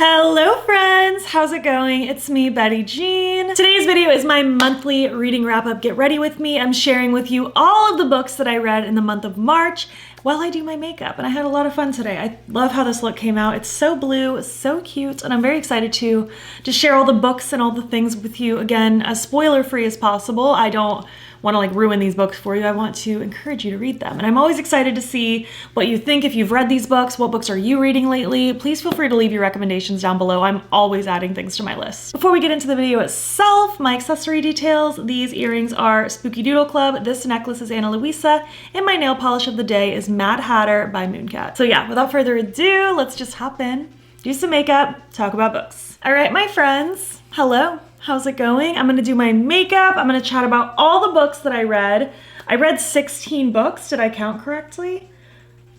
Hello friends, how's it going? It's me, Betty Jean. Today's video is my monthly reading wrap up. Get ready with me. I'm sharing with you all of the books that I read in the month of March while I do my makeup, and I had a lot of fun today. I love how this look came out. It's so blue, so cute, and I'm very excited to share all the books and all the things with you, again, as spoiler-free as possible. I don't want to ruin these books for you. I want to encourage you to read them. And I'm always excited to see what you think. If you've read these books, what books are you reading lately? Please feel free to leave your recommendations down below. I'm always adding things to my list. Before we get into the video itself, my accessory details. These earrings are Spooky Doodle Club, this necklace is Ana Luisa, and my nail polish of the day is Mad Hatter by Mooncat. So yeah, without further ado, let's just hop in, do some makeup, talk about books. All right, my friends, hello. How's it going? I'm gonna do my makeup. I'm gonna chat about all the books that I read. I read 16 books. Did I count correctly?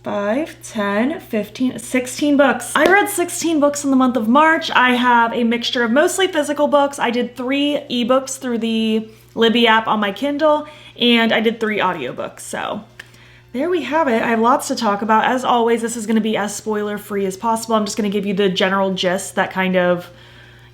5, 10, 15, 16 books. I read 16 books in the month of March. I have a mixture of mostly physical books. I did 3 ebooks through the Libby app on my Kindle, and I did 3 audiobooks. So there we have it. I have lots to talk about. As always, this is gonna be as spoiler-free as possible. I'm just gonna give you the general gist that kind of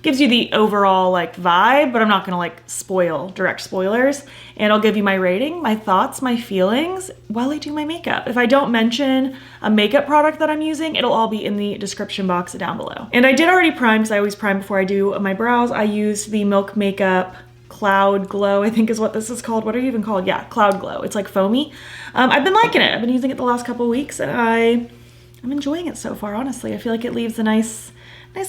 gives you the overall vibe, but I'm not gonna spoil direct spoilers. And I'll give you my rating, my thoughts, my feelings while I do my makeup. If I don't mention a makeup product that I'm using, it'll all be in the description box down below. And I did already prime, because I always prime before I do my brows. I used the Milk Makeup Cloud Glow, I think is what this is called. What are you even called? Yeah, Cloud Glow. It's like foamy. I've been liking it. I've been using it the last couple weeks, and I'm enjoying it so far, honestly. I feel like it leaves a nice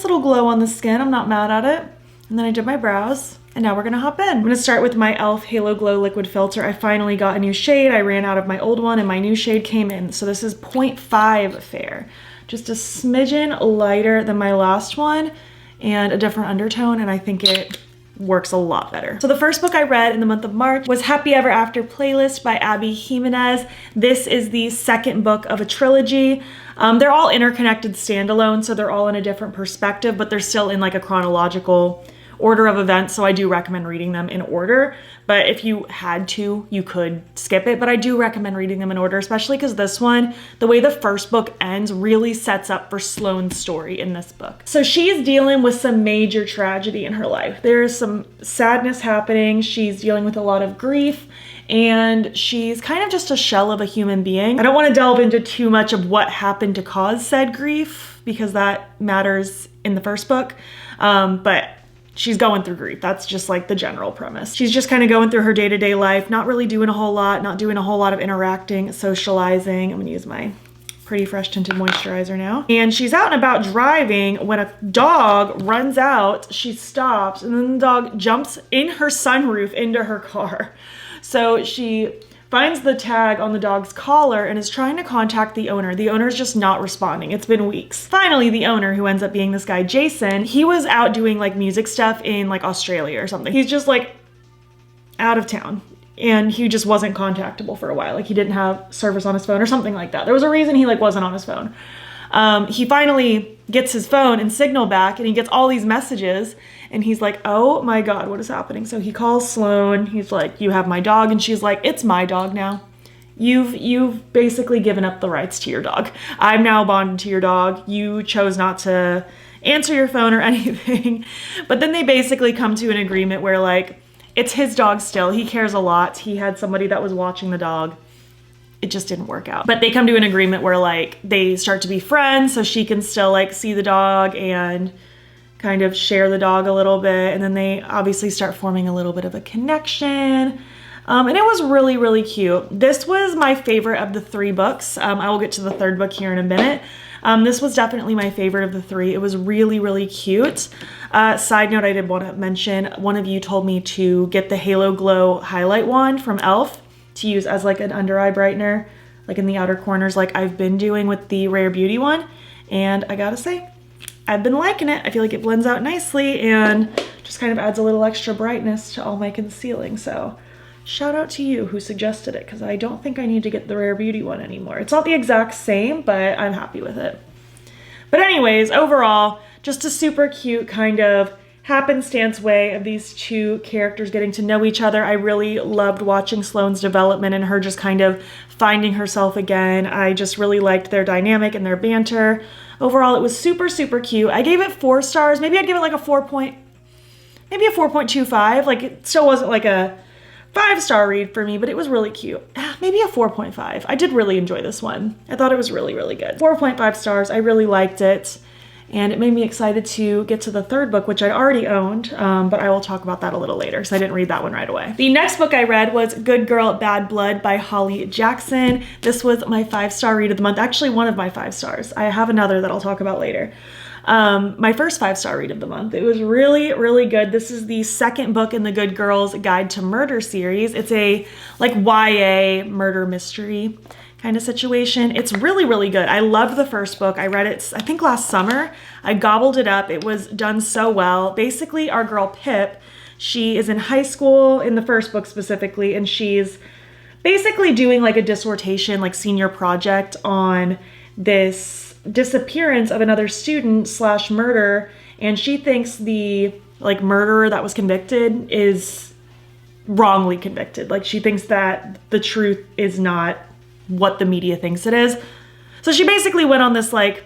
little glow on the skin. I'm not mad at it. And then I did my brows, and now we're gonna hop in. I'm gonna start with my e.l.f. Halo Glow Liquid Filter. I finally got a new shade. I ran out of my old one, and my new shade came in. So this is 0.5 Fair. Just a smidgen lighter than my last one, and a different undertone, and I think it works a lot better. So the first book I read in the month of March was Happy Ever After Playlist by Abby Jimenez. This is the second book of a trilogy. They're all interconnected standalone, so they're all in a different perspective, but they're still in a chronological order of events, so I do recommend reading them in order. But if you had to, you could skip it, but I do recommend reading them in order, especially because this one, the way the first book ends really sets up for Sloane's story in this book. So she's dealing with some major tragedy in her life. There is some sadness happening. She's dealing with a lot of grief, and she's kind of just a shell of a human being. I don't want to delve into too much of what happened to cause said grief, because that matters in the first book, but she's going through grief. That's just the general premise. She's just kind of going through her day-to-day life, not really doing a whole lot, not doing a whole lot of interacting, socializing. I'm gonna use my Pretty Fresh Tinted Moisturizer now. And she's out and about driving when a dog runs out. She stops, and then the dog jumps in her sunroof into her car. So she finds the tag on the dog's collar and is trying to contact the owner. The owner's just not responding. It's been weeks. Finally, the owner, who ends up being this guy, Jason, he was out doing music stuff in Australia or something. He's just out of town, and he just wasn't contactable for a while. He didn't have service on his phone or something like that. There was a reason he wasn't on his phone. He finally gets his phone and signal back, and he gets all these messages, and he's like, oh my God, what is happening? So he calls Sloane. He's like, you have my dog. And she's like, it's my dog now. You've basically given up the rights to your dog. I'm now bonded to your dog. You chose not to answer your phone or anything. But then they basically come to an agreement where it's his dog still. He cares a lot. He had somebody that was watching the dog. It just didn't work out. But they come to an agreement where they start to be friends, so she can still see the dog and kind of share the dog a little bit. And then they obviously start forming a little bit of a connection. And it was really, really cute. This was my favorite of the 3 books. I will get to the 3rd book here in a minute. This was definitely my favorite of the 3. It was really, really cute. Side note, I did want to mention, one of you told me to get the Halo Glow highlight wand from e.l.f. to use as an under eye brightener, in the outer corners, I've been doing with the Rare Beauty one. And I gotta say, I've been liking it. I feel like it blends out nicely and just kind of adds a little extra brightness to all my concealing. So shout out to you who suggested it, because I don't think I need to get the Rare Beauty one anymore. It's not the exact same, but I'm happy with it. But anyways, overall, just a super cute kind of happenstance way of these two characters getting to know each other. I really loved watching Sloane's development and her just kind of finding herself again. I just really liked their dynamic and their banter. Overall, it was super, super cute. I gave it 4 stars. Maybe I'd give it like a 4.25. Like, it still wasn't like a 5-star read for me, but it was really cute. Maybe a 4.5. I did really enjoy this one. I thought it was really, really good. 4.5 stars. I really liked it. And it made me excited to get to the third book, which I already owned, but I will talk about that a little later because I didn't read that one right away. The next book I read was Good Girl, Bad Blood by Holly Jackson. This was my 5-star read of the month, actually one of my 5 stars. I have another that I'll talk about later. My first 5-star read of the month. It was really, really good. This is the second book in the Good Girls Guide to Murder series. It's a like YA murder mystery kind of situation. It's really, really good. I loved the first book. I read it, I think last summer. I gobbled it up. It was done so well. Basically, our girl Pip, she is in high school in the first book specifically, and she's basically doing like a dissertation, like senior project on this disappearance of another student / murder, and she thinks the like murderer that was convicted is wrongly convicted. Like, she thinks that the truth is not what the media thinks it is. So she basically went on this like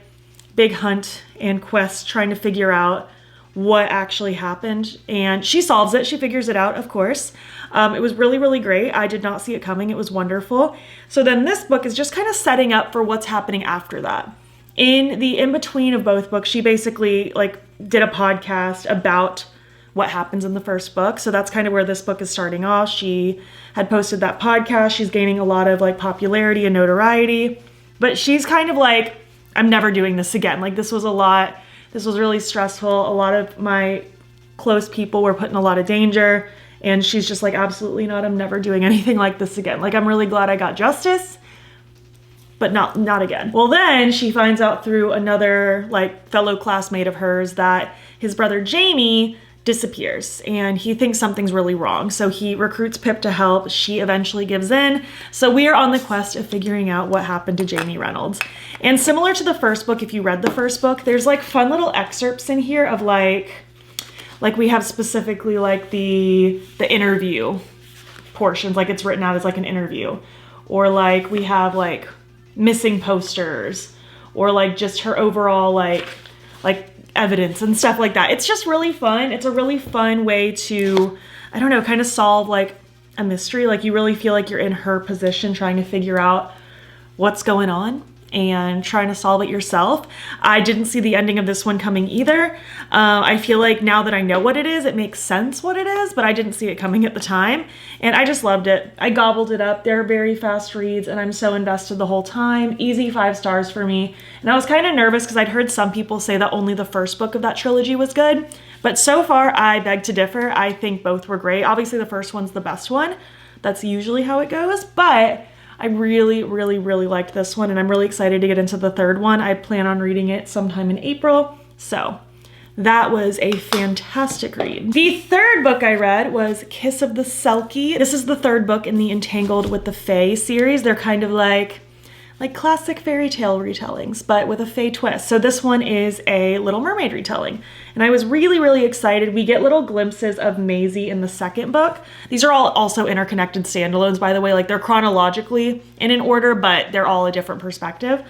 big hunt and quest trying to figure out what actually happened, and she solves it. She figures it out, of course. It was really, really great. I did not see it coming. It was wonderful. So then this book is just kind of setting up for what's happening after that. In the in-between of both books, she basically like did a podcast about what happens in the first book. So that's kind of where this book is starting off. She had posted that podcast. She's gaining a lot of like popularity and notoriety, but she's kind of like, I'm never doing this again. Like, this was a lot. This was really stressful. A lot of my close people were put in a lot of danger, and she's just like, absolutely not. I'm never doing anything like this again. Like, I'm really glad I got justice, but not again. Well, then she finds out through another like fellow classmate of hers that his brother Jamie disappears, and he thinks something's really wrong. So he recruits Pip to help. She eventually gives in. So we are on the quest of figuring out what happened to Jamie Reynolds. And similar to the first book, if you read the first book, there's like fun little excerpts in here of like we have specifically like the interview portions, like it's written out as like an interview, or like we have like missing posters, or like just her overall like evidence and stuff like that. It's just really fun. It's a really fun way to, I don't know, kind of solve like a mystery. Like, you really feel like you're in her position trying to figure out what's going on and trying to solve it yourself. I didn't see the ending of this one coming either. I feel like now that I know what it is, it makes sense what it is, but I didn't see it coming at the time. And I just loved it. I gobbled it up. They're very fast reads, and I'm so invested the whole time. Easy 5 stars for me. And I was kind of nervous because I'd heard some people say that only the first book of that trilogy was good. But so far, I beg to differ. I think both were great. Obviously, the first one's the best one. That's usually how it goes, but I really, really, really liked this one, and I'm really excited to get into the third one. I plan on reading it sometime in April, so that was a fantastic read. The third book I read was Kiss of the Selkie. This is the third book in the Entangled with the Fae series. They're kind of like classic fairy tale retellings, but with a fae twist. So this one is a Little Mermaid retelling, and I was really, really excited. We get little glimpses of Maisie in the second book. These are all also interconnected standalones, by the way. Like, they're chronologically in an order, but they're all a different perspective,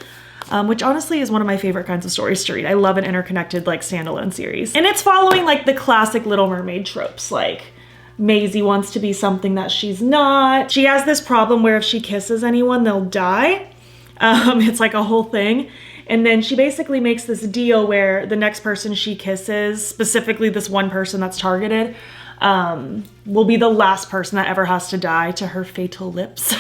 which honestly is one of my favorite kinds of stories to read. I love an interconnected like standalone series. And it's following like the classic Little Mermaid tropes, like Maisie wants to be something that she's not. She has this problem where if she kisses anyone, they'll die. It's like a whole thing. And then she basically makes this deal where the next person she kisses, specifically this one person that's targeted, will be the last person that ever has to die to her fatal lips.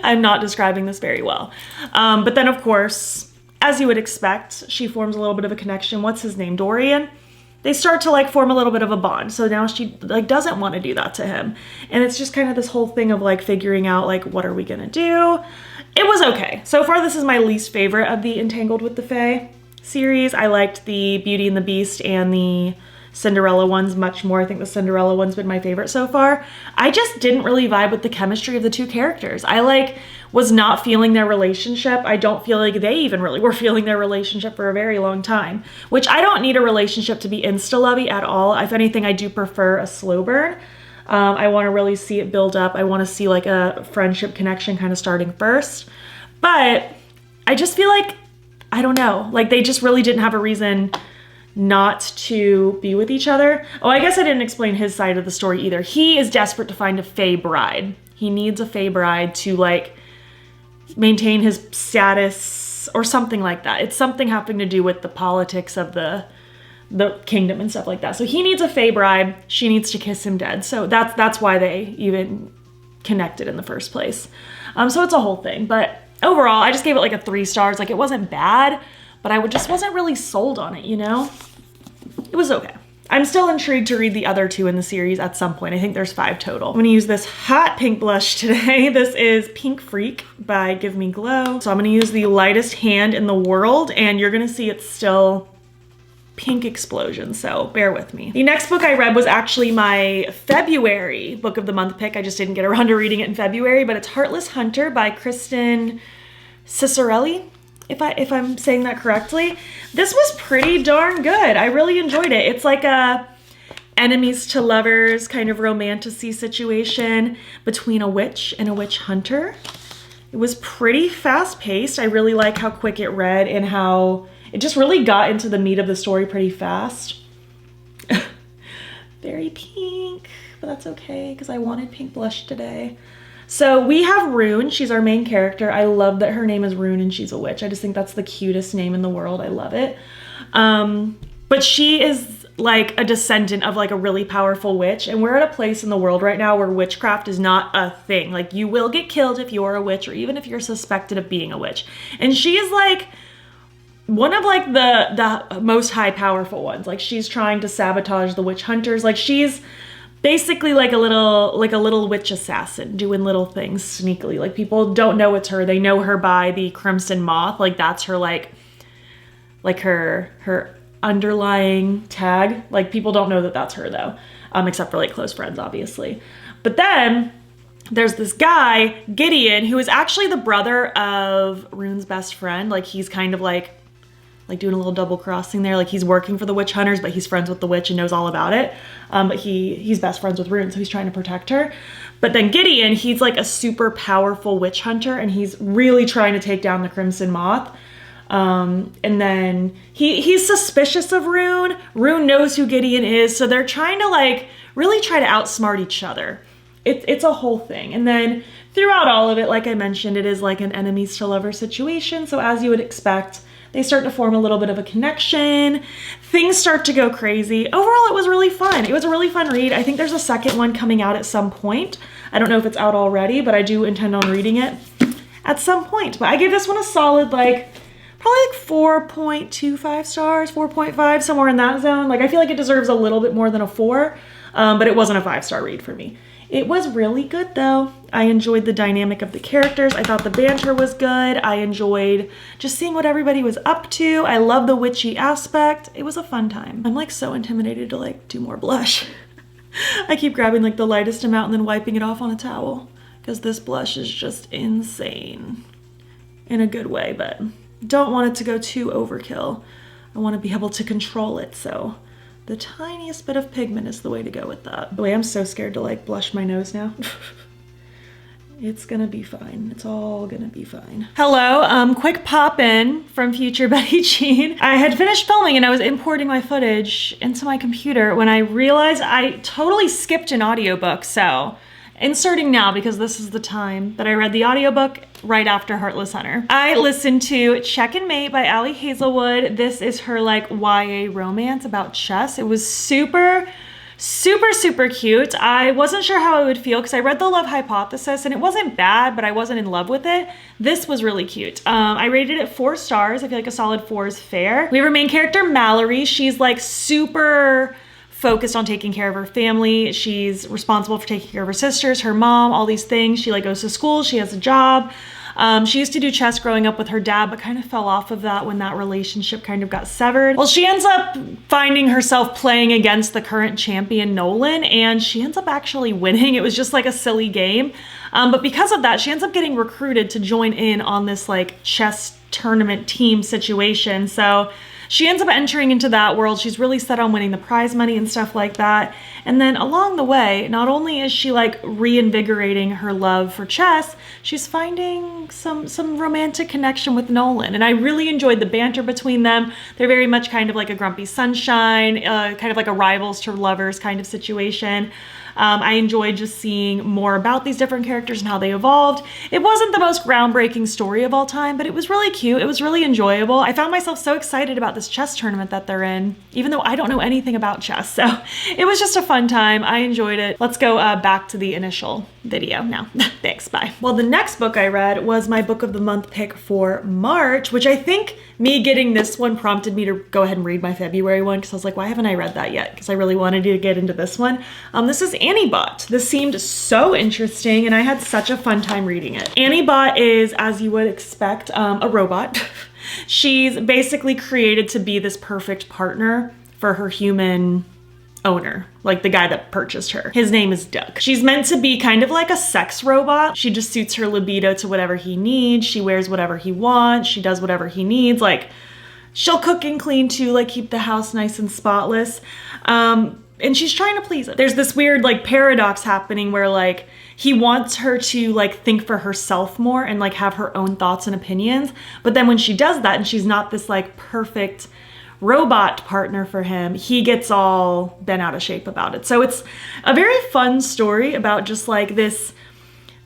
I'm not describing this very well. But then, of course, as you would expect, she forms a little bit of a connection. What's his name? Dorian? They start to like form a little bit of a bond. So now she like doesn't want to do that to him. And it's just kind of this whole thing of like figuring out like, what are we gonna do? It was okay. So far, this is my least favorite of the Entangled with the Fae series. I liked the Beauty and the Beast and the Cinderella ones much more. I think the Cinderella one's been my favorite so far. I just didn't really vibe with the chemistry of the two characters. I like was not feeling their relationship. I don't feel like they even really were feeling their relationship for a very long time, which I don't need a relationship to be insta-lovey at all. If anything, I do prefer a slow burn. I want to really see it build up. I want to see like a friendship connection kind of starting first. But I just feel like, I don't know, like they just really didn't have a reason not to be with each other. Oh, I guess I didn't explain his side of the story either. He is desperate to find a fae bride. He needs a fae bride to like maintain his status or something like that. It's something having to do with the politics of the kingdom and stuff like that. So he needs a fae bride. She needs to kiss him dead. So that's why they even connected in the first place. So it's a whole thing. But overall, I just gave it like a 3 stars. Like it wasn't bad, but I just wasn't really sold on it, you know? It was okay. I'm still intrigued to read the other 2 in the series at some point. I think there's 5 total. I'm gonna use this hot pink blush today. This is Pink Freak by Give Me Glow. So I'm gonna use the lightest hand in the world, and you're gonna see it's still pink explosion, so bear with me. The next book I read was actually my February book of the month pick. I just didn't get around to reading it in February, but it's Heartless Hunter by Kristen Cicerelli, if I'm saying that correctly. This was pretty darn good. I really enjoyed it. It's like a enemies to lovers kind of romantic-y situation between a witch and a witch hunter. It was pretty fast-paced. I really like how quick it read and how it just really got into the meat of the story pretty fast. Very pink, but that's okay because I wanted pink blush today. So we have Rune. She's our main character. I love that her name is Rune and she's a witch. I just think that's the cutest name in the world. I love it. But she is like a descendant of like a really powerful witch. And we're at a place in the world right now where witchcraft is not a thing. Like you will get killed if you're a witch or even if you're suspected of being a witch. And she is like one of like the most high powerful ones. Like she's trying to sabotage the witch hunters. Like she's basically like a little witch assassin doing little things sneakily. Like people don't know it's her. They know her by the Crimson Moth. Like that's her like her underlying tag. Like people don't know that that's her though, except for like close friends obviously. But then there's this guy, Gideon, who is actually the brother of Rune's best friend. Like he's kind of like doing a little double crossing there. Like he's working for the witch hunters, but he's friends with the witch and knows all about it. But he's best friends with Rune, so he's trying to protect her. But then Gideon, he's like a super powerful witch hunter and he's really trying to take down the Crimson Moth. And then he's suspicious of Rune. Rune knows who Gideon is, so they're trying to like really try to outsmart each other. It's a whole thing. And then throughout all of it, like I mentioned, it is like an enemies to lovers situation. So as you would expect, they start to form a little bit of a connection. Things start to go crazy. Overall, it was really fun. It was a really fun read. I think there's a second one coming out at some point. I don't know if it's out already, but I do intend on reading it at some point. But I gave this one a solid, like, probably like 4.25 stars, 4.5, somewhere in that zone. Like, I feel like it deserves a little bit more than a 4, but it wasn't a 5-star read for me. It was really good though. I enjoyed the dynamic of the characters. I thought the banter was good. I enjoyed just seeing what everybody was up to. I love the witchy aspect. It was a fun time. I'm like so intimidated to like do more blush. I keep grabbing like the lightest amount and then wiping it off on a towel because this blush is just insane in a good way, but don't want it to go too overkill. I want to be able to control it, so the tiniest bit of pigment is the way to go with that. The way I'm so scared to like blush my nose now. It's gonna be fine. It's all gonna be fine. Hello, quick pop in from future Betty Jean. I had finished filming and I was importing my footage into my computer when I realized I totally skipped an audiobook, so inserting now because this is the time that I read the audiobook right after Heartless Hunter. I listened to Checkmate by Ali Hazelwood. This is her like YA romance about chess. It was super cute. I wasn't sure how I would feel because I read The Love Hypothesis and it wasn't bad, but I wasn't in love with it. This was really cute. I rated it 4 stars. I feel like a solid 4 is fair. We have our main character, Mallory. She's like super focused on taking care of her family. She's responsible for taking care of her sisters, her mom, all these things. She like goes to school, she has a job. She used to do chess growing up with her dad, but kind of fell off of that when that relationship kind of got severed. Well, she ends up finding herself playing against the current champion, Nolan, and she ends up actually winning. It was just like a silly game. But because of that, she ends up getting recruited to join in on this like chess tournament team situation. So she ends up entering into that world. She's really set on winning the prize money and stuff like that. And then along the way, not only is she like reinvigorating her love for chess, she's finding some romantic connection with Nolan. And I really enjoyed the banter between them. They're very much kind of like a grumpy sunshine, kind of like a rivals to lovers kind of situation. I enjoyed just seeing more about these different characters and how they evolved. It wasn't the most groundbreaking story of all time, but it was really cute. It was really enjoyable. I found myself so excited about this chess tournament that they're in, even though I don't know anything about chess. So it was just a fun time. I enjoyed it. Let's go back to the initial video now. Thanks, bye. Well, the next book I read was my book of the month pick for March, which I think me getting this one prompted me to go ahead and read my February one, because I was like, why haven't I read that yet? Because I really wanted to get into this one. This is Annie Bot. This seemed so interesting and I had such a fun time reading it. Annie Bot is, as you would expect, a robot. She's basically created to be this perfect partner for her human owner, like the guy that purchased her. His name is Doug. She's meant to be kind of like a sex robot. She just suits her libido to whatever he needs. She wears whatever he wants. She does whatever he needs. Like, she'll cook and clean too, like keep the house nice and spotless. And she's trying to please him. There's this weird like paradox happening where like he wants her to like think for herself more and like have her own thoughts and opinions. But then when she does that and she's not this like perfect robot partner for him, he gets all bent out of shape about it. So it's a very fun story about just like this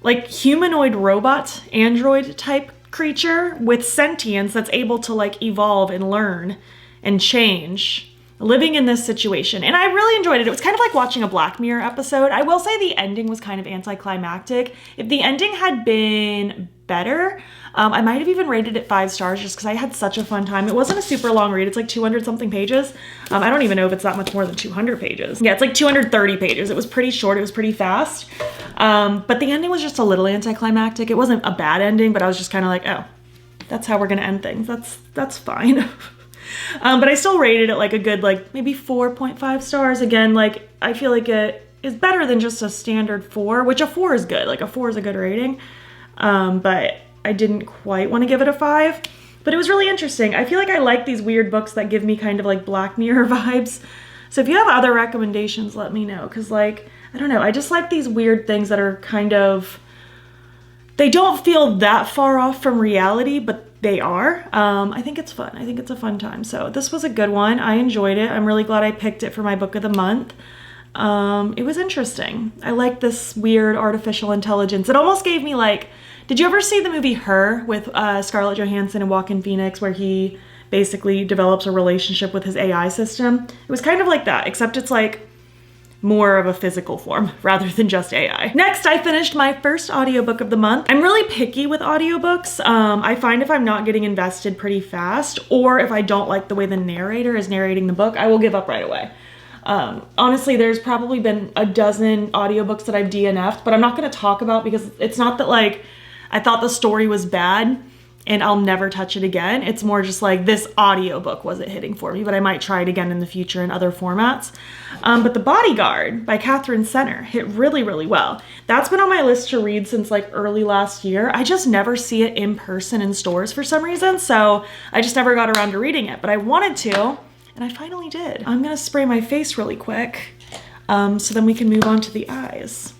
like humanoid robot, android type creature with sentience that's able to like evolve and learn and change, living in this situation. And I really enjoyed it. It was kind of like watching a Black Mirror episode. I will say the ending was kind of anticlimactic. If the ending had been better, I might have even rated it 5 stars just because I had such a fun time. It wasn't a super long read. It's like 200 something pages. I don't even know if it's that much more than 200 pages. Yeah, it's like 230 pages. It was pretty short. It was pretty fast. But the ending was just a little anticlimactic. It wasn't a bad ending, but I was just kind of like, oh, that's how we're gonna end things. That's fine. But I still rated it like a good, like maybe 4.5 stars. Again, like I feel like it is better than just a standard 4, which a 4 is good. Like a 4 is a good rating. But I didn't quite want to give it a 5, but it was really interesting. I feel like I like these weird books that give me kind of like Black Mirror vibes. So if you have other recommendations, let me know. Cause like, I don't know, I just like these weird things that are kind of, they don't feel that far off from reality, but they are. I think it's fun. I think it's a fun time. So this was a good one. I enjoyed it. I'm really glad I picked it for my book of the month. It was interesting. I like this weird artificial intelligence. It almost gave me like, did you ever see the movie Her with Scarlett Johansson and Joaquin Phoenix, where he basically develops a relationship with his AI system? It was kind of like that, except it's like more of a physical form rather than just AI. Next, I finished my first audiobook of the month. I'm really picky with audiobooks. I find if I'm not getting invested pretty fast, or if I don't like the way the narrator is narrating the book, I will give up right away. Honestly, there's probably been a dozen audiobooks that I've DNF'd, but I'm not gonna talk about because it's not that like I thought the story was bad and I'll never touch it again. It's more just like this audiobook wasn't hitting for me, but I might try it again in the future in other formats. But The Bodyguard by Catherine Center hit really, really well. That's been on my list to read since like early last year. I just never see it in person in stores for some reason, so I just never got around to reading it, but I wanted to, and I finally did. I'm gonna spray my face really quick so then we can move on to the eyes.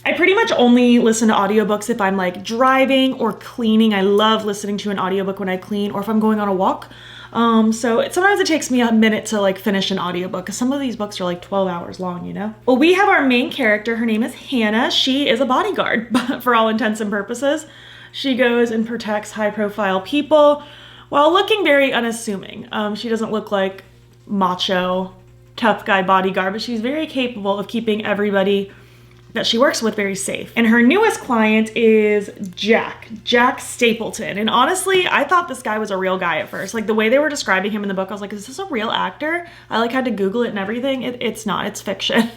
I pretty much only listen to audiobooks if I'm like driving or cleaning. I love listening to an audiobook when I clean or if I'm going on a walk. So sometimes it takes me a minute to like finish an audiobook because some of these books are like 12 hours long, you know? Well, we have our main character. Her name is Hannah. She is a bodyguard for all intents and purposes. She goes and protects high profile people while looking very unassuming. She doesn't look like macho, tough guy bodyguard, but she's very capable of keeping everybody that she works with very safe. And her newest client is Jack Stapleton. And honestly, I thought this guy was a real guy at first. Like the way they were describing him in the book, I was like, is this a real actor? I like had to Google it and everything. It's not, it's fiction.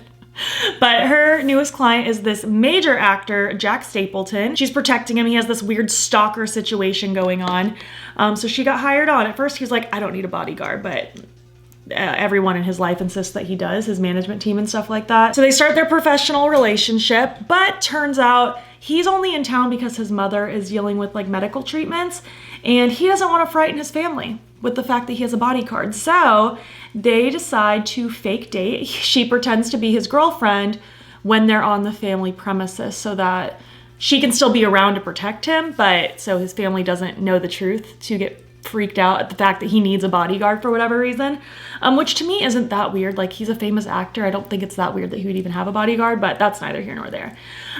But her newest client is this major actor, Jack Stapleton. She's protecting him. He has this weird stalker situation going on. So she got hired on. At first, he was like, I don't need a bodyguard, but everyone in his life insists that he does, his management team and stuff like that. So they start their professional relationship, but turns out he's only in town because his mother is dealing with like medical treatments, and he doesn't want to frighten his family with the fact that he has a bodyguard. So they decide to fake date. She pretends to be his girlfriend when they're on the family premises so that she can still be around to protect him, but so his family doesn't know the truth to get freaked out at the fact that he needs a bodyguard for whatever reason, which to me isn't that weird. Like, he's a famous actor. I don't think it's that weird that he would even have a bodyguard, but that's neither here nor there.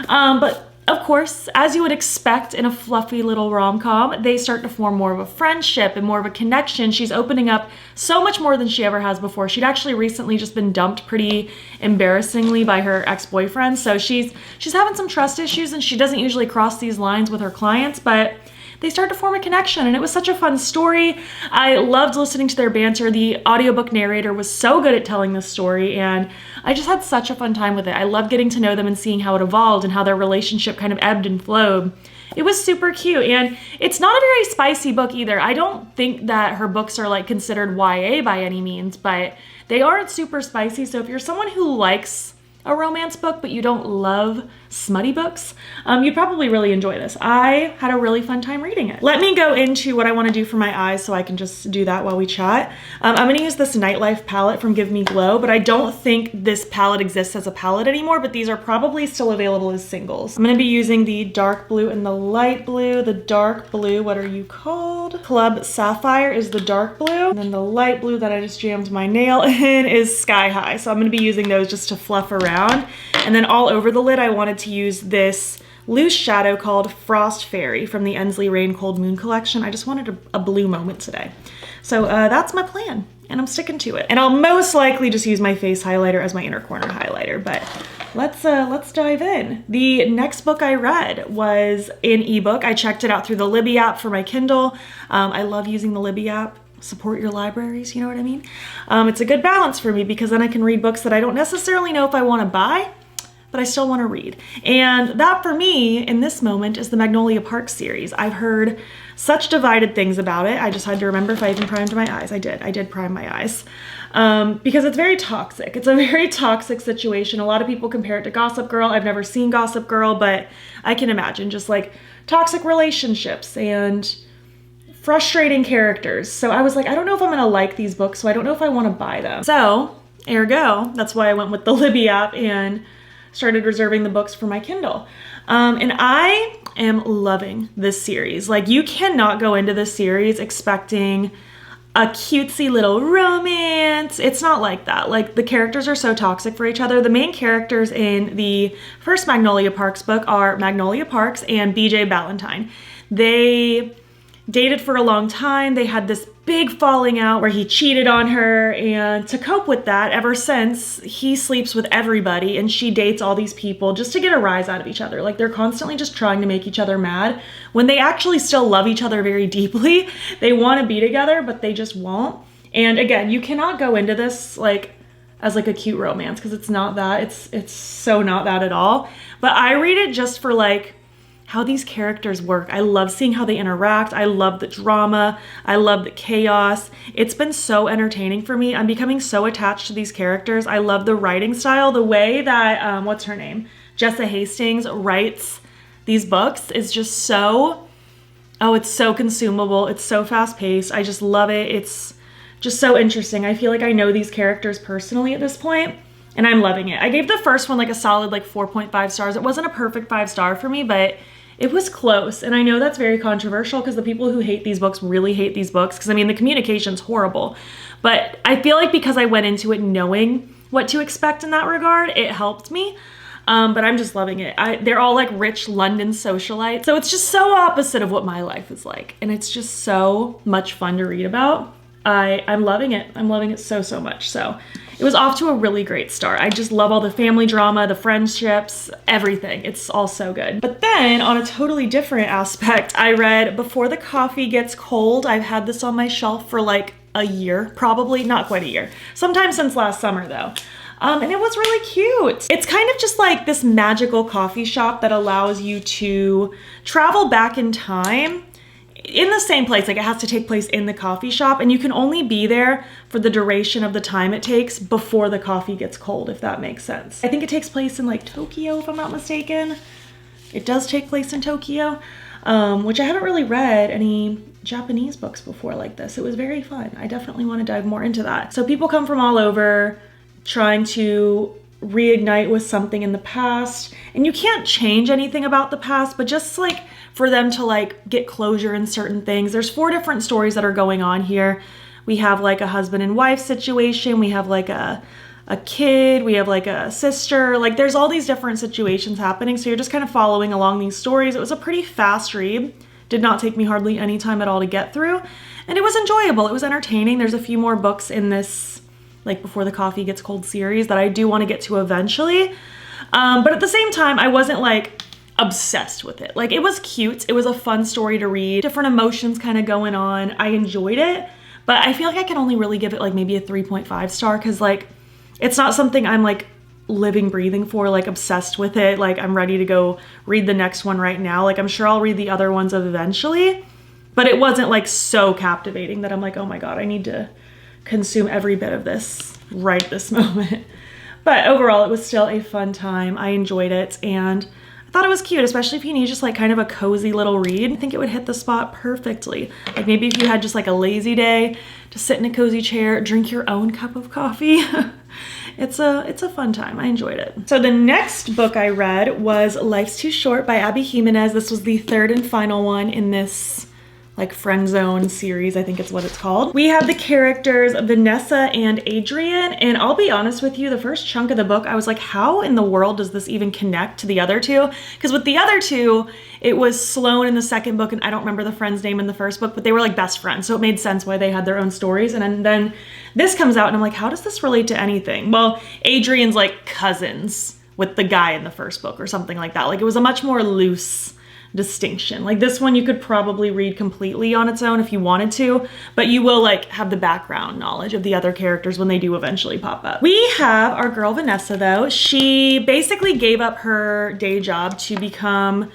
But of course, as you would expect in a fluffy little rom-com, they start to form more of a friendship and more of a connection. She's opening up so much more than she ever has before. She'd actually recently just been dumped pretty embarrassingly by her ex-boyfriend, so she's having some trust issues, and she doesn't usually cross these lines with her clients, but they start to form a connection, and it was such a fun story. I loved listening to their banter. The audiobook narrator was so good at telling this story, and I just had such a fun time with it. I loved getting to know them and seeing how it evolved and how their relationship kind of ebbed and flowed. It was super cute, and it's not a very spicy book either. I don't think that her books are like considered YA by any means, but they aren't super spicy, so if you're someone who likes a romance book, but you don't love smutty books, you'd probably really enjoy this. I had a really fun time reading it. Let me go into what I want to do for my eyes so I can just do that while we chat. I'm going to use this Nightlife palette from Give Me Glow, but I don't think this palette exists as a palette anymore, but these are probably still available as singles. I'm going to be using the dark blue and the light blue. The dark blue, what are you called? Club Sapphire is the dark blue, and then the light blue that I just jammed my nail in is Sky High. So I'm going to be using those just to fluff around. And then all over the lid, I wanted to use this loose shadow called Frost Fairy from the Ensley Reign Cold Moon collection. I just wanted a blue moment today. So that's my plan, and I'm sticking to it. And I'll most likely just use my face highlighter as my inner corner highlighter, but let's dive in. The next book I read was an ebook. I checked it out through the Libby app for my Kindle. I love using the Libby app. Support your libraries, you know what I mean? It's a good balance for me because then I can read books that I don't necessarily know if I want to buy, but I still want to read. And that for me in this moment is the Magnolia Park series. I've heard such divided things about it. I just had to remember if I even primed my eyes. I did prime my eyes. Because it's very toxic. It's a very toxic situation. A lot of people compare it to Gossip Girl. I've never seen Gossip Girl, but I can imagine just like toxic relationships and frustrating characters. So I was like, I don't know if I'm gonna like these books, so I don't know if I want to buy them. So, ergo, that's why I went with the Libby app and started reserving the books for my Kindle. And I am loving this series. Like, you cannot go into this series expecting a cutesy little romance. It's not like that. Like, the characters are so toxic for each other. The main characters in the first Magnolia Parks book are Magnolia Parks and BJ Ballantyne. They dated for a long time. They had this big falling out where he cheated on her, and to cope with that, ever since, he sleeps with everybody and she dates all these people just to get a rise out of each other. Like, they're constantly just trying to make each other mad when they actually still love each other very deeply. They want to be together, but they just won't. And again, you cannot go into this like as like a cute romance because it's not that. It's so not that at all. But I read it just for like how these characters work. I love seeing how they interact. I love the drama. I love the chaos. It's been so entertaining for me. I'm becoming so attached to these characters. I love the writing style. The way that, what's her name? Jessa Hastings writes these books is just so, oh, it's so consumable. It's so fast paced. I just love it. It's just so interesting. I feel like I know these characters personally at this point, and I'm loving it. I gave the first one like a solid like 4.5 stars. It wasn't a perfect 5-star for me, but it was close. And I know that's very controversial because the people who hate these books really hate these books because I mean the communication's horrible. But I feel like because I went into it knowing what to expect in that regard, it helped me. But I'm just loving it. They're all like rich London socialites. So it's just so opposite of what my life is like. And it's just so much fun to read about. I'm loving it. I'm loving it so, so much. So it was off to a really great start. I just love all the family drama, the friendships, everything. It's all so good. But then on a totally different aspect, I read Before the Coffee Gets Cold. I've had this on my shelf for like a year, probably not quite a year. Sometime since last summer though. And it was really cute. It's kind of just like this magical coffee shop that allows you to travel back in time in the same place. Like, it has to take place in the coffee shop, and you can only be there for the duration of the time it takes before the coffee gets cold, if that makes sense. I think it takes place in like Tokyo, if I'm not mistaken. It does take place in Tokyo, which I haven't really read any Japanese books before like this. It was very fun. I definitely want to dive more into that. So people come from all over trying to reignite with something in the past, and you can't change anything about the past, but just like for them to like get closure in certain things. There's 4 different stories that are going on here. We have like a husband and wife situation. We have like a kid, we have like a sister, like there's all these different situations happening. So you're just kind of following along these stories. It was a pretty fast read. Did not take me hardly any time at all to get through. And it was enjoyable. It was entertaining. There's a few more books in this like Before the Coffee Gets Cold series that I do want to get to eventually. But at the same time, I wasn't like obsessed with it. Like, it was cute. It was a fun story to read. Different emotions kind of going on. I enjoyed it, but I feel like I can only really give it like maybe a 3.5 star because like it's not something I'm like living, breathing for, like obsessed with it. Like, I'm ready to go read the next one right now. Like, I'm sure I'll read the other ones eventually, but it wasn't like so captivating that I'm like, oh my God, I need to consume every bit of this right this moment. But overall, it was still a fun time. I enjoyed it, and I thought it was cute, especially if you need just like kind of a cozy little read. I think it would hit the spot perfectly. Like, maybe if you had just like a lazy day to sit in a cozy chair, drink your own cup of coffee. It's a fun time. I enjoyed it. So the next book I read was Life's Too Short by Abby Jimenez. This was the 3rd and final one in this like friend zone series, I think it's what it's called. We have the characters Vanessa and Adrian, and I'll be honest with you, the first chunk of the book, I was like, how in the world does this even connect to the other two? Because with the other two, it was Sloane in the second book, and I don't remember the friend's name in the first book, but they were like best friends, so it made sense why they had their own stories. And then this comes out, and I'm like, how does this relate to anything? Well, Adrian's like cousins with the guy in the first book or something like that. Like, it was a much more loose distinction. Like, this one you could probably read completely on its own if you wanted to, but you will like have the background knowledge of the other characters when they do eventually pop up. We have our girl Vanessa though. She basically gave up her day job to become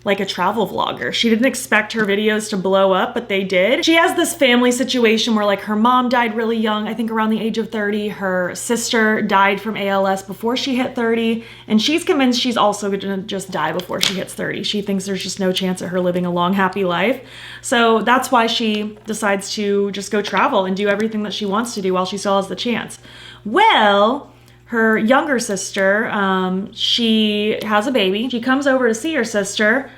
like a travel vlogger. She didn't expect her videos to blow up, but they did. She has this family situation where like her mom died really young, I think around the age of 30. Her sister died from ALS before she hit 30, and she's convinced she's also gonna just die before she hits 30. She thinks there's just no chance of her living a long, happy life. So that's why she decides to just go travel and do everything that she wants to do while she still has the chance. Well, her younger sister, she has a baby. She comes over to see her sister.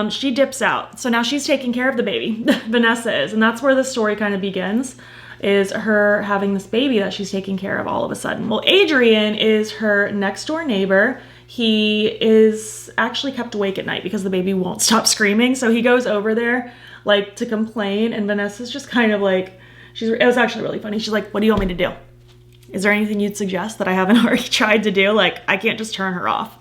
She dips out. So now she's taking care of the baby, Vanessa is. And that's where the story kind of begins, is her having this baby that she's taking care of all of a sudden. Well, Adrian is her next door neighbor. He is actually kept awake at night because the baby won't stop screaming. So he goes over there like to complain, and Vanessa's just kind of like, it was actually really funny. She's like, what do you want me to do? Is there anything you'd suggest that I haven't already tried to do? Like, I can't just turn her off.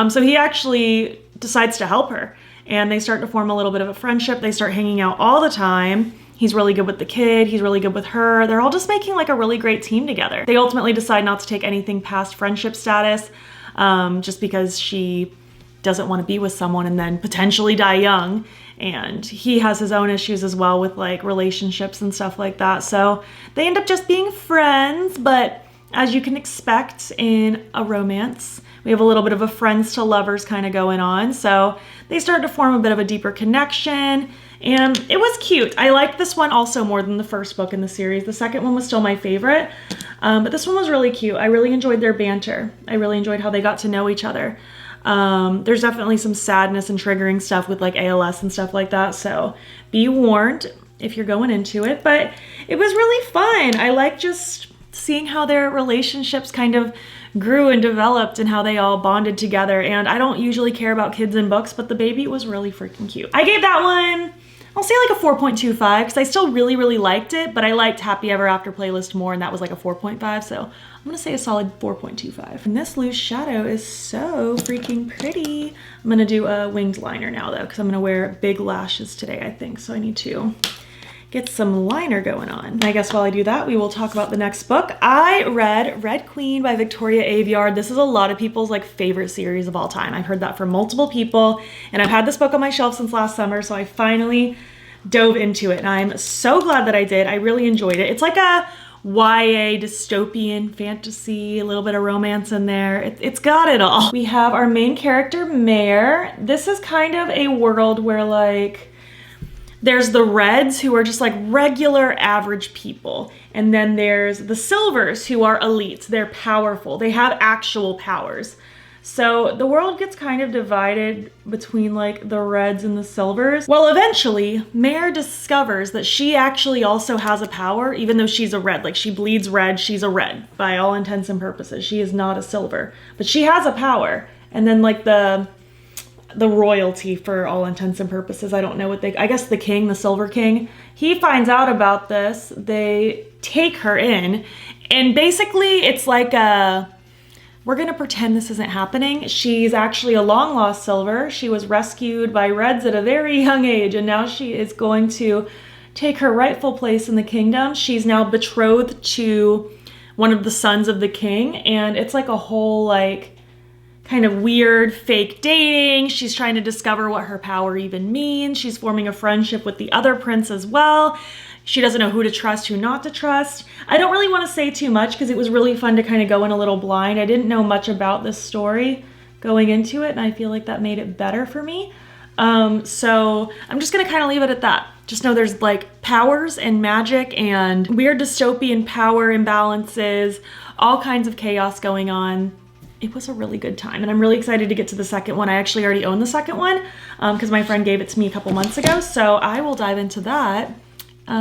So he actually decides to help her, and they start to form a little bit of a friendship. They start hanging out all the time. He's really good with the kid. He's really good with her. They're all just making like a really great team together. They ultimately decide not to take anything past friendship status, just because she doesn't want to be with someone and then potentially die young. And he has his own issues as well with like relationships and stuff like that. So they end up just being friends, but as you can expect in a romance, we have a little bit of a friends to lovers kind of going on. So they start to form a bit of a deeper connection, and it was cute. I liked this one also more than the first book in the series. The second one was still my favorite, but this one was really cute. I really enjoyed their banter. I really enjoyed how they got to know each other. There's definitely some sadness and triggering stuff with like ALS and stuff like that, so be warned if you're going into it, but it was really fun. I like just seeing how their relationships kind of grew and developed and how they all bonded together. And I don't usually care about kids in books, but the baby was really freaking cute. I gave that one, I'll say like a 4.25 because I still really, really liked it, but I liked Happy Ever After Playlist more, and that was like a 4.5, so I'm gonna say a solid 4.25. And this loose shadow is so freaking pretty. I'm gonna do a winged liner now though, because I'm gonna wear big lashes today, I think, so I need to get some liner going on. And I guess while I do that, we will talk about the next book. I read Red Queen by Victoria Aveyard. This is a lot of people's like favorite series of all time. I've heard that from multiple people, and I've had this book on my shelf since last summer, so I finally dove into it, and I'm so glad that I did. I really enjoyed it. It's like a YA dystopian fantasy, a little bit of romance in there. It's got it all. We have our main character, Mare. This is kind of a world where like there's the Reds, who are just like regular average people. And then there's the Silvers, who are elites. They're powerful. They have actual powers. So the world gets kind of divided between like the Reds and the Silvers. Well, eventually, Mare discovers that she actually also has a power, even though she's a Red. Like, she bleeds red, she's a Red by all intents and purposes. She is not a Silver, but she has a power. And then like the royalty, for all intents and purposes, I don't know what I guess the king, the Silver King, he finds out about this. They take her in, and basically it's like we're gonna pretend this isn't happening. She's actually a long lost Silver. She was rescued by Reds at a very young age, and now she is going to take her rightful place in the kingdom. She's now betrothed to one of the sons of the king, and it's like a whole like kind of weird fake dating. She's trying to discover what her power even means. She's forming a friendship with the other prince as well. She doesn't know who to trust, who not to trust. I don't really want to say too much because it was really fun to kind of go in a little blind. I didn't know much about this story going into it, and I feel like that made it better for me. So I'm just gonna kind of leave it at that. Just know there's like powers and magic and weird dystopian power imbalances, all kinds of chaos going on. It was a really good time, and I'm really excited to get to the second one. I actually already own the second one because my friend gave it to me a couple months ago, so I will dive into that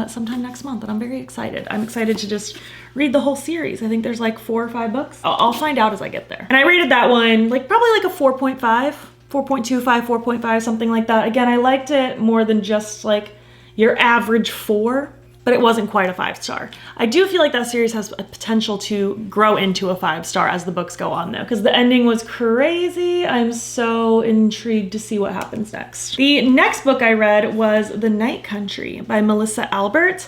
sometime next month, and I'm very excited. I'm excited to just read the whole series. I think there's like 4 or 5 books. I'll find out as I get there. And I rated that one like probably like a 4.5, 4.25, 4.5, something like that. Again, I liked it more than just like your average 4. But it wasn't quite a 5-star. I do feel like that series has a potential to grow into a 5-star as the books go on though, because the ending was crazy. I'm so intrigued to see what happens next. The next book I read was The Night Country by Melissa Albert.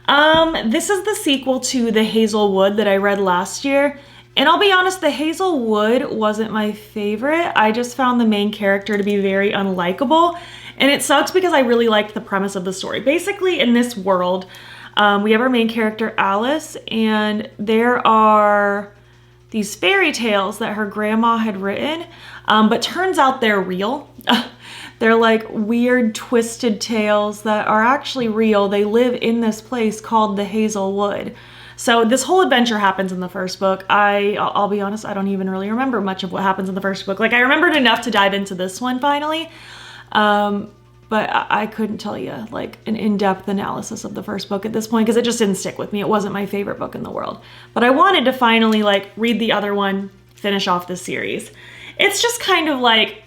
This is the sequel to The Hazelwood that I read last year. And I'll be honest, The Hazelwood wasn't my favorite. I just found the main character to be very unlikable. And it sucks because I really liked the premise of the story. Basically, in this world, we have our main character, Alice, and there are these fairy tales that her grandma had written, but turns out they're real. They're like weird, twisted tales that are actually real. They live in this place called the Hazelwood. So this whole adventure happens in the first book. I'll be honest, I don't even really remember much of what happens in the first book. Like, I remembered enough to dive into this one finally. But I couldn't tell you like an in-depth analysis of the first book at this point because it just didn't stick with me. It wasn't my favorite book in the world. But I wanted to finally like read the other one, finish off this series. It's just kind of like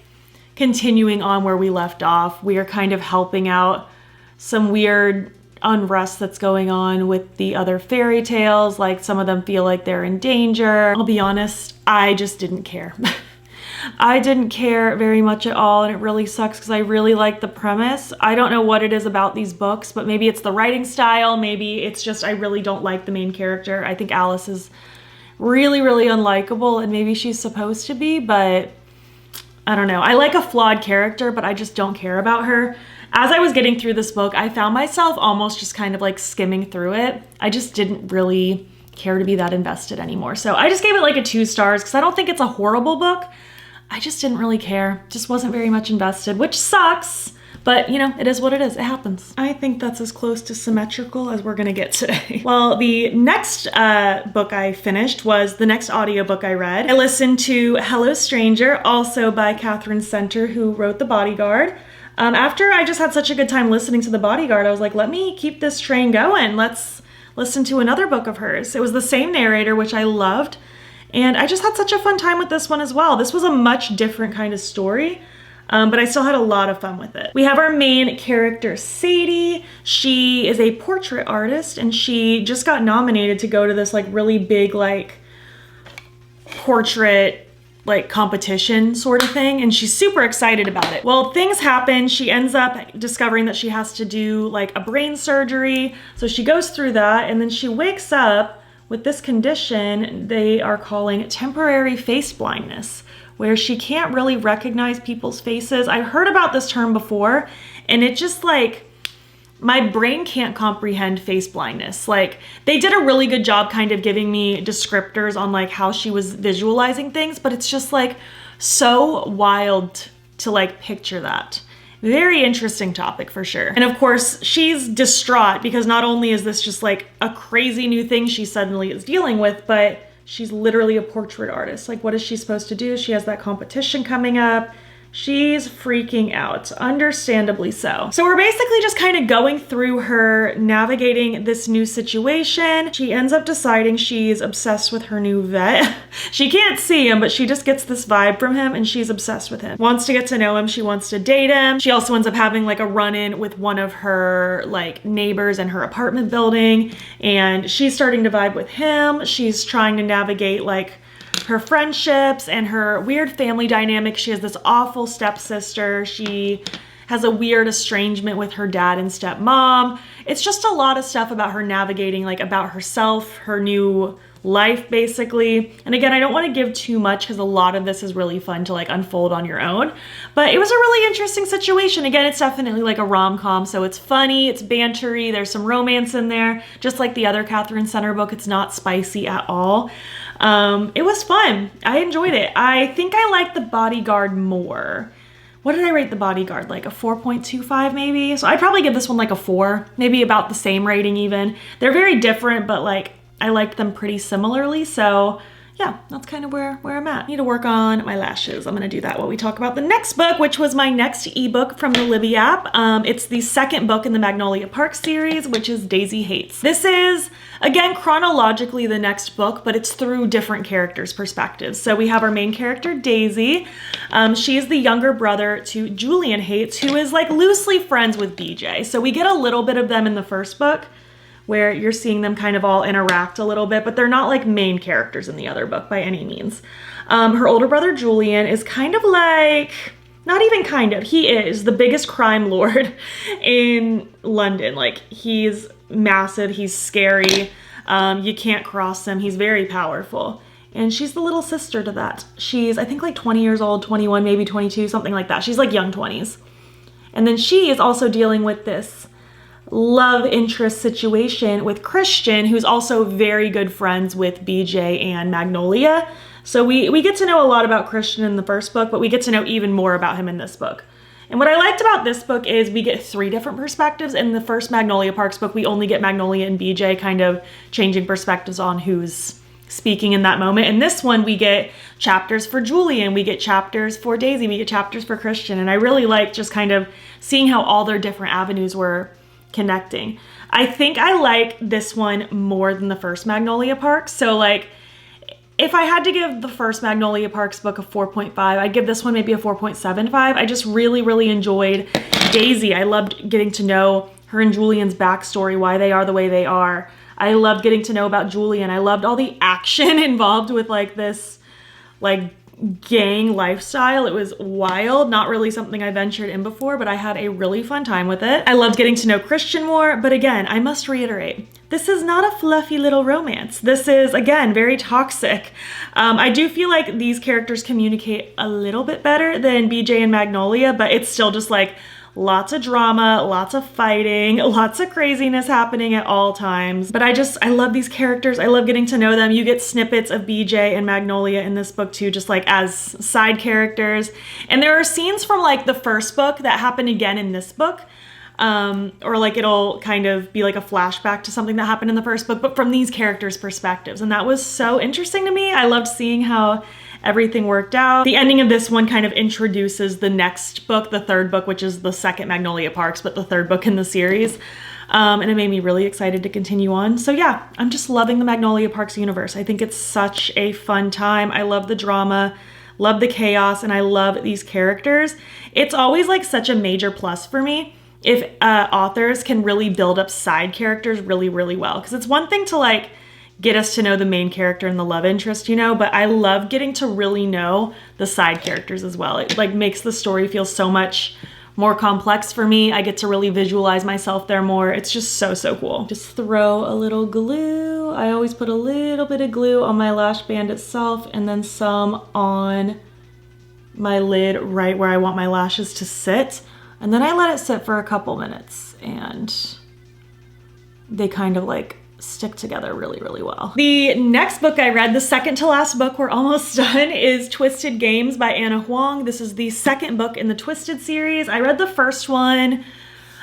continuing on where we left off. We are kind of helping out some weird unrest that's going on with the other fairy tales. Like, some of them feel like they're in danger. I'll be honest, I just didn't care. I didn't care very much at all, and it really sucks because I really like the premise. I don't know what it is about these books, but maybe it's the writing style, maybe it's just I really don't like the main character. I think Alice is really, really unlikable, and maybe she's supposed to be, but I don't know. I like a flawed character, but I just don't care about her. As I was getting through this book, I found myself almost just kind of like skimming through it. I just didn't really care to be that invested anymore. So I just gave it like a 2 stars because I don't think it's a horrible book. I just didn't really care. Just wasn't very much invested, which sucks, but you know, it is what it is. It happens. I think that's as close to symmetrical as we're gonna get today. Well, the next book I finished was the next audiobook I read. I listened to Hello Stranger, also by Catherine Center, who wrote The Bodyguard. After I just had such a good time listening to The Bodyguard, I was like, let me keep this train going. Let's listen to another book of hers. It was the same narrator, which I loved. And I just had such a fun time with this one as well. This was a much different kind of story, but I still had a lot of fun with it. We have our main character, Sadie. She is a portrait artist, and she just got nominated to go to this like really big like portrait like competition sort of thing, and she's super excited about it. Well, things happen. She ends up discovering that she has to do like a brain surgery. So she goes through that, and then she wakes up with this condition they are calling temporary face blindness, where she can't really recognize people's faces. I've heard about this term before, and it just like, my brain can't comprehend face blindness. Like, they did a really good job kind of giving me descriptors on like how she was visualizing things, but it's just like so wild to like picture that. Very interesting topic for sure. And of course, she's distraught because not only is this just like a crazy new thing she suddenly is dealing with, but she's literally a portrait artist. Like, what is she supposed to do? She has that competition coming up. She's freaking out, understandably so. So we're basically just kind of going through her navigating this new situation. She ends up deciding she's obsessed with her new vet. She can't see him, but she just gets this vibe from him and she's obsessed with him. Wants to get to know him, she wants to date him. She also ends up having like a run-in with one of her like neighbors in her apartment building, and she's starting to vibe with him. She's trying to navigate like her friendships and her weird family dynamic. She has this awful stepsister. She has a weird estrangement with her dad and stepmom. It's just a lot of stuff about her navigating, like about herself, her new life basically. And again, I don't want to give too much because a lot of this is really fun to like unfold on your own, but it was a really interesting situation. Again, it's definitely like a rom-com, so it's funny, it's bantery, there's some romance in there. Just like the other Catherine Center book, it's not spicy at all. It was fun. I enjoyed it. I think I liked the Bodyguard more. What did I rate the Bodyguard? Like a 4.25 maybe? So I'd probably give this one like a 4, maybe about the same rating even. They're very different, but like I liked them pretty similarly. So yeah, that's kind of where I'm at. I need to work on my lashes. I'm gonna do that while we talk about the next book, which was my next ebook from the Libby app. It's the second book in the Magnolia Park series, which is Daisy Hates. This is, again, chronologically the next book, but it's through different characters' perspectives. So we have our main character, Daisy. She is the younger brother to Julian Hates, who is like loosely friends with BJ. So we get a little bit of them in the first book, where you're seeing them kind of all interact a little bit, but they're not like main characters in the other book by any means. Her older brother, Julian, is kind of like, not even kind of, he is the biggest crime lord in London. Like, he's massive, he's scary, you can't cross him, he's very powerful. And she's the little sister to that. She's, I think, like 20 years old, 21, maybe 22, something like that. She's like young 20s. And then she is also dealing with this love interest situation with Christian, who's also very good friends with BJ and Magnolia. So we get to know a lot about Christian in the first book, but we get to know even more about him in this book. And what I liked about this book is we get 3 different perspectives. In the first Magnolia Parks book, we only get Magnolia and BJ kind of changing perspectives on who's speaking in that moment. In this one, we get chapters for Julian, we get chapters for Daisy, we get chapters for Christian. And I really liked just kind of seeing how all their different avenues were connecting. I think I like this one more than the first Magnolia Parks. So like, if I had to give the first Magnolia Parks book a 4.5, I'd give this one maybe a 4.75. I just really enjoyed Daisy. I loved getting to know her and Julian's backstory, why they are the way they are. I loved getting to know about Julian. I loved all the action involved with like this like gang lifestyle. It was wild, not really something I ventured in before, but I had a really fun time with it. I loved getting to know Christian more, but again, I must reiterate, this is not a fluffy little romance. This is, again, very toxic. I do feel like these characters communicate a little bit better than BJ and Magnolia, but it's still just like lots of drama, lots of fighting, lots of craziness happening at all times. But I love these characters. I love getting to know them. You get snippets of BJ and Magnolia in this book too, just like as side characters. And there are scenes from like the first book that happen again in this book. Or like it'll kind of be like a flashback to something that happened in the first book, but from these characters' perspectives. And that was so interesting to me. I loved seeing how everything worked out. The ending of this one kind of introduces the next book, the third book, which is the second Magnolia Parks, but the third book in the series. And it made me really excited to continue on. So yeah, I'm just loving the Magnolia Parks universe. I think it's such a fun time. I love the drama, love the chaos, and I love these characters. It's always like such a major plus for me if authors can really build up side characters really well. Because it's one thing to like get us to know the main character and the love interest, you know, but I love getting to really know the side characters as well. It like makes the story feel so much more complex for me. I get to really visualize myself there more. It's just so, so cool. Just throw a little glue. I always put a little bit of glue on my lash band itself and then some on my lid right where I want my lashes to sit. And then I let it sit for a couple minutes and they kind of like stick together really, really well. The next book I read, the second to last book, we're almost done, is Twisted Games by Anna Huang. This is the second book in the Twisted series. I read the first one,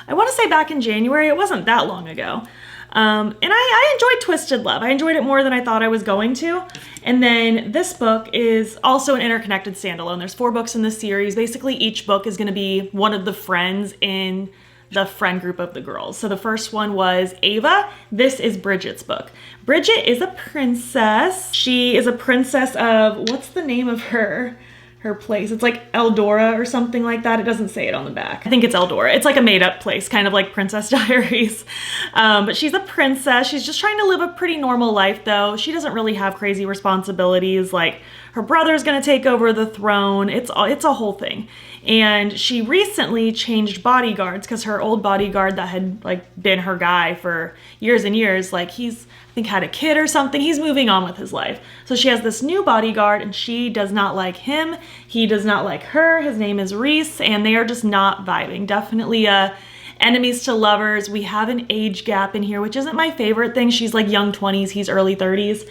I want to say back in January. It wasn't that long ago. And I enjoyed Twisted Love. I enjoyed it more than I thought I was going to. And then this book is also an interconnected standalone. There's 4 books in this series. Basically, each book is going to be one of the friends in the friend group of the girls. So the first one was Ava. This is Bridget's book. Bridget is a princess. She is a princess of, what's the name of her place? It's like Eldora or something like that. It doesn't say it on the back. I think it's Eldora. It's like a made up place, kind of like Princess Diaries. But she's a princess. She's just trying to live a pretty normal life though. She doesn't really have crazy responsibilities. Like her brother's gonna take over the throne. It's a whole thing. And she recently changed bodyguards because her old bodyguard that had like been her guy for years and years, like he's, I think, had a kid or something. He's moving on with his life. So she has this new bodyguard and she does not like him. He does not like her. His name is Reese and they are just not vibing. Definitely enemies to lovers. We have an age gap in here, which isn't my favorite thing. She's like young 20s, he's early 30s.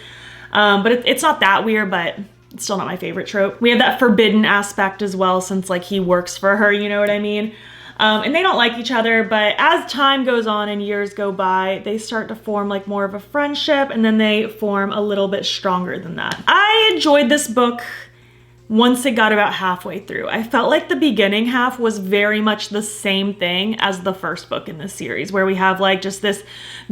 But it's not that weird, but it's still not my favorite trope. We have that forbidden aspect as well since like he works for her, you know what I mean? And they don't like each other, but as time goes on and years go by, they start to form like more of a friendship and then they form a little bit stronger than that. I enjoyed this book once it got about halfway through. I felt like the beginning half was very much the same thing as the first book in this series, where we have like just this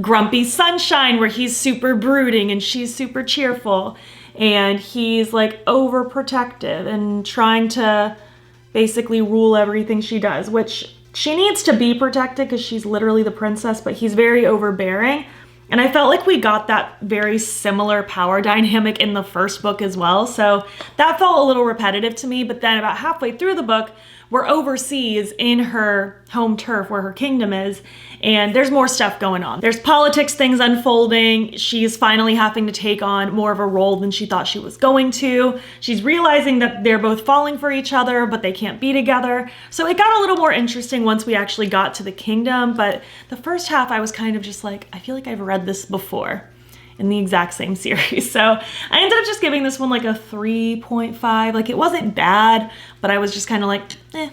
grumpy sunshine where he's super brooding and she's super cheerful. And he's like overprotective and trying to basically rule everything she does, which she needs to be protected because she's literally the princess, but he's very overbearing. And I felt like we got that very similar power dynamic in the first book as well. So that felt a little repetitive to me, but then about halfway through the book, we're overseas in her home turf where her kingdom is, and there's more stuff going on. There's politics things unfolding. She's finally having to take on more of a role than she thought she was going to. She's realizing that they're both falling for each other, but they can't be together. So it got a little more interesting once we actually got to the kingdom, but the first half I was kind of just like, I feel like I've read this before in the exact same series. So I ended up just giving this one like a 3.5. Like it wasn't bad, but I was just kind of like, eh.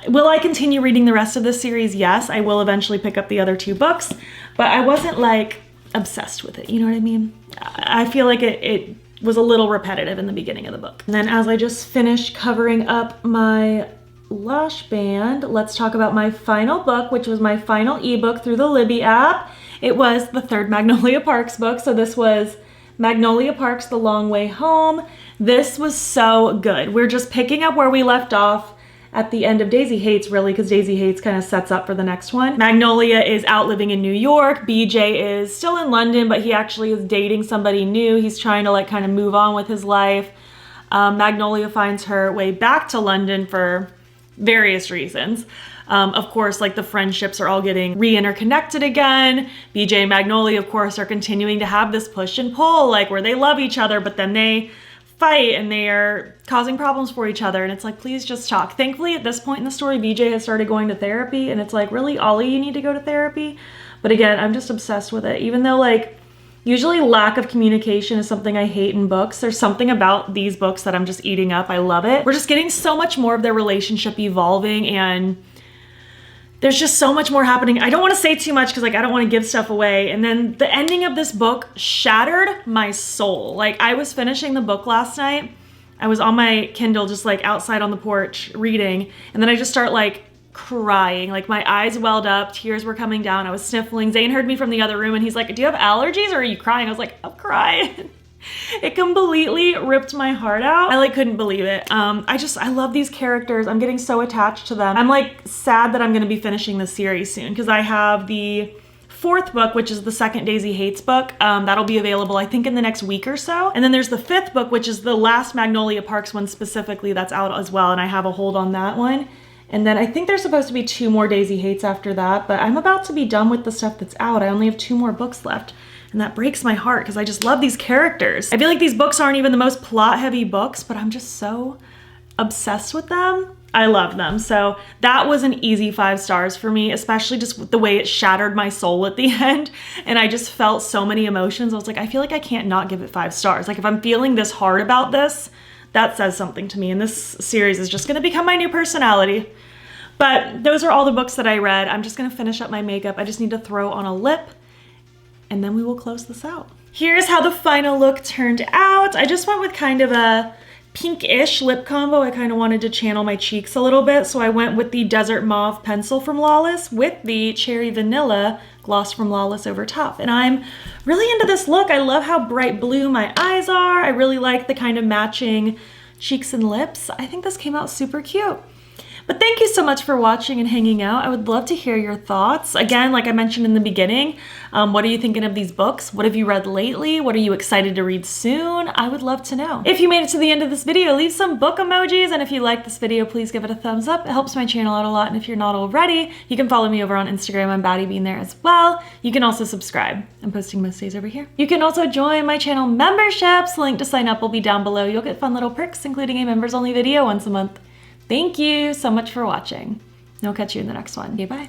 Will I continue reading the rest of this series? Yes, I will eventually pick up the other 2 books, but I wasn't like obsessed with it. You know what I mean? I feel like it was a little repetitive in the beginning of the book. And then as I just finished covering up my lash band, let's talk about my final book, which was my final ebook through the Libby app. It was the 3rd Magnolia Parks book. So this was Magnolia Park's The Long Way Home. This was so good. We're just picking up where we left off at the end of Daisy Hates, really, because Daisy Hates kind of sets up for the next one. Magnolia is out living in New York. BJ is still in London, but he actually is dating somebody new. He's trying to like kind of move on with his life. Magnolia finds her way back to London for various reasons. Of course, like the friendships are all getting re-interconnected again. BJ and Magnolia, of course, are continuing to have this push and pull, like where they love each other, but then they fight and they are causing problems for each other. And it's like, please just talk. Thankfully, at this point in the story, BJ has started going to therapy and it's like, really, Ollie, you need to go to therapy? But again, I'm just obsessed with it. Even though like, usually lack of communication is something I hate in books. There's something about these books that I'm just eating up. I love it. We're just getting so much more of their relationship evolving and there's just so much more happening. I don't want to say too much because like I don't want to give stuff away. And then the ending of this book shattered my soul. Like I was finishing the book last night. I was on my Kindle just like outside on the porch reading. And then I just start like crying. Like my eyes welled up, tears were coming down. I was sniffling. Zane heard me from the other room and he's like, do you have allergies or are you crying? I was like, I'm crying. It completely ripped my heart out. I like couldn't believe it. I love these characters. I'm getting so attached to them. I'm like sad that I'm gonna be finishing this series soon because I have the 4th book, which is the second Daisy Hates book. That'll be available, I think, in the next week or so. And then there's the 5th book, which is the last Magnolia Parks one specifically, that's out as well, and I have a hold on that one. And then I think there's supposed to be 2 more Daisy Hates after that, but I'm about to be done with the stuff that's out. I only have 2 more books left. And that breaks my heart because I just love these characters. I feel like these books aren't even the most plot-heavy books, but I'm just so obsessed with them. I love them. So that was an easy 5 stars for me, especially just with the way it shattered my soul at the end. And I just felt so many emotions. I was like, I feel like I can't not give it 5 stars. Like if I'm feeling this hard about this, that says something to me. And this series is just gonna become my new personality. But those are all the books that I read. I'm just gonna finish up my makeup. I just need to throw on a lip and then we will close this out. Here's how the final look turned out. I just went with kind of a pinkish lip combo. I kind of wanted to channel my cheeks a little bit, so I went with the Desert Mauve pencil from Lawless with the Cherry Vanilla gloss from Lawless over top. And I'm really into this look. I love how bright blue my eyes are. I really like the kind of matching cheeks and lips. I think this came out super cute. But thank you so much for watching and hanging out. I would love to hear your thoughts. Again, like I mentioned in the beginning, what are you thinking of these books? What have you read lately? What are you excited to read soon? I would love to know. If you made it to the end of this video, leave some book emojis. And if you like this video, please give it a thumbs up. It helps my channel out a lot. And if you're not already, you can follow me over on Instagram. I'm BATTYBEAN there as well. You can also subscribe. I'm posting most days over here. You can also join my channel memberships. The link to sign up will be down below. You'll get fun little perks, including a members only video once a month. Thank you so much for watching. I'll catch you in the next one. Okay, bye.